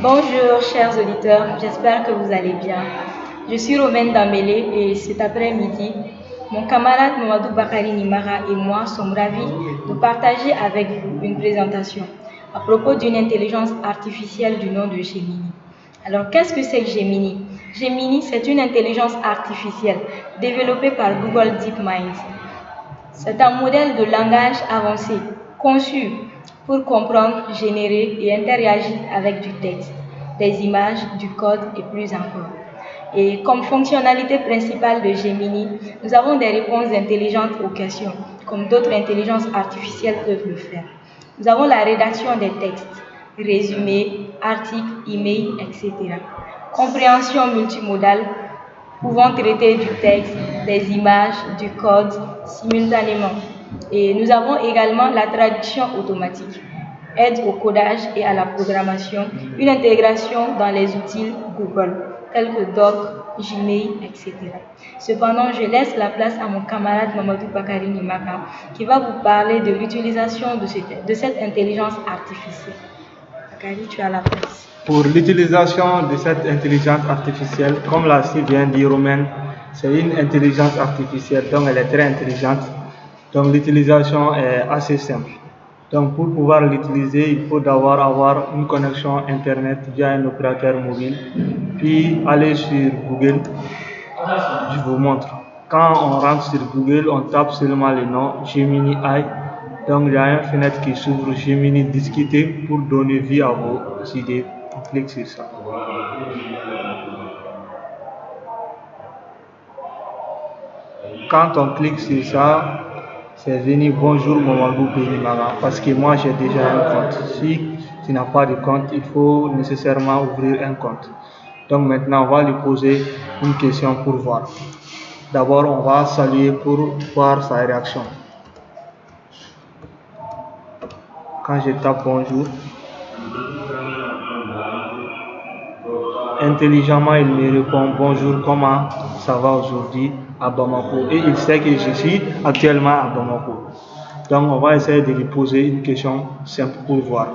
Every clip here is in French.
Bonjour chers auditeurs, j'espère que vous allez bien. Je suis Romaine Dambélé et cet après-midi, mon camarade Mamadou Bakari Nimara et moi sommes ravis de partager avec vous une présentation à propos d'une intelligence artificielle du nom de Gemini. Alors qu'est-ce que c'est que Gemini? Gemini, c'est une intelligence artificielle développée par Google DeepMind. C'est un modèle de langage avancé conçu pour comprendre, générer et interagir avec du texte, des images, du code et plus encore. Et comme fonctionnalité principale de Gemini, nous avons des réponses intelligentes aux questions, comme d'autres intelligences artificielles peuvent le faire. Nous avons la rédaction des textes, résumés, articles, emails, etc. Compréhension multimodale, pouvant traiter du texte, des images, du code simultanément. Et nous avons également la traduction automatique, aide au codage et à la programmation, une intégration dans les outils Google, tels que Doc, Gmail, etc. Cependant, je laisse la place à mon camarade Mamadou Bakari Nimaka qui va vous parler de l'utilisation de cette intelligence artificielle. Bakari, tu as la place. Pour l'utilisation de cette intelligence artificielle, comme l'a si bien dit Romain, c'est une intelligence artificielle, donc elle est très intelligente. Donc l'utilisation est assez simple. Donc pour pouvoir l'utiliser, il faut d'abord avoir une connexion Internet via un opérateur mobile, puis aller sur Google. Je vous montre. Quand on rentre sur Google, on tape seulement le nom Gemini AI. Donc il y a une fenêtre qui s'ouvre, Gemini discuter pour donner vie à vos idées. On clique sur ça. Quand on clique sur ça, c'est venu bonjour Mamadou Benimara parce que moi j'ai déjà un compte. Si tu n'as pas de compte, il faut nécessairement ouvrir un compte. Donc maintenant on va lui poser une question pour voir. D'abord on va saluer pour voir sa réaction. Quand je tape bonjour, intelligemment il me répond bonjour, comment ça va aujourd'hui à Bamako, et il sait que je suis actuellement à Bamako. Donc on va essayer de lui poser une question simple pour voir.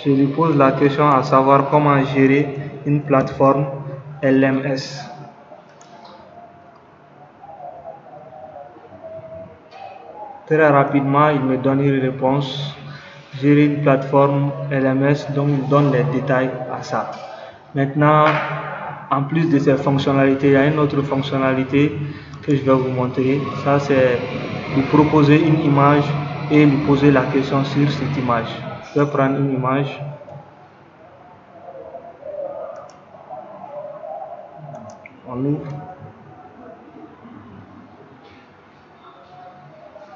Je lui pose la question à savoir comment gérer une plateforme LMS. Très rapidement, il me donne une réponse. Gérer une plateforme LMS, donc il donne les détails à ça. Maintenant, en plus de ces fonctionnalités, il y a une autre fonctionnalité que je vais vous montrer. Ça, c'est lui proposer une image et lui poser la question sur cette image. Je vais prendre une image. On ouvre.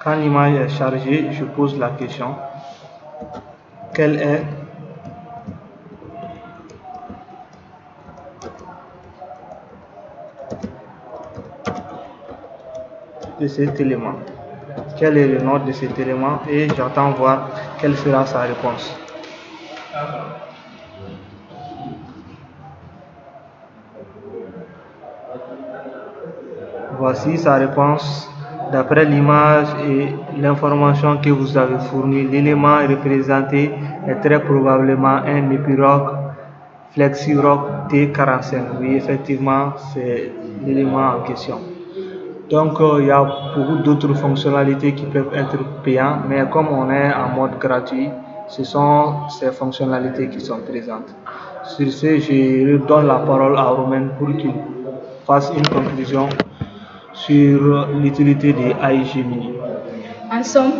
Quand l'image est chargée, je pose la question. Quelle est de cet élément? Quel est le nom de cet élément? Et j'attends voir quelle sera sa réponse. Voici sa réponse. D'après l'image et l'information que vous avez fournie, l'élément représenté est très probablement un Epiroc FlexiRock T45. Oui, effectivement, c'est l'élément en question. Donc, il y a beaucoup d'autres fonctionnalités qui peuvent être payantes, mais comme on est en mode gratuit, ce sont ces fonctionnalités qui sont présentes. Sur ce, je redonne la parole à Romain pour qu'il fasse une conclusion sur l'utilité de AI Gemini. En somme,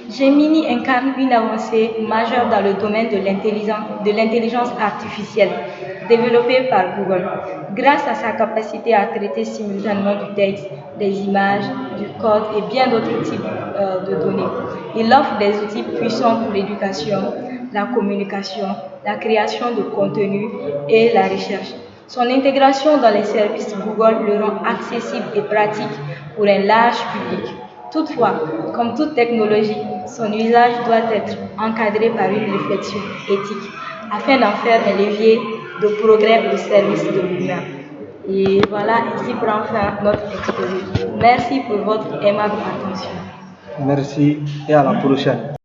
Gemini incarne une avancée majeure dans le domaine de l'intelligence artificielle développée par Google. Grâce à sa capacité à traiter simultanément du texte, des images, du code et bien d'autres types de données, il offre des outils puissants pour l'éducation, la communication, la création de contenu et la recherche. Son intégration dans les services Google le rend accessible et pratique pour un large public. Toutefois, comme toute technologie, son usage doit être encadré par une réflexion éthique afin d'en faire un levier de progrès au service de l'humain. Et voilà, ici prend fin notre exposé. Merci pour votre aimable attention. Merci et à la prochaine.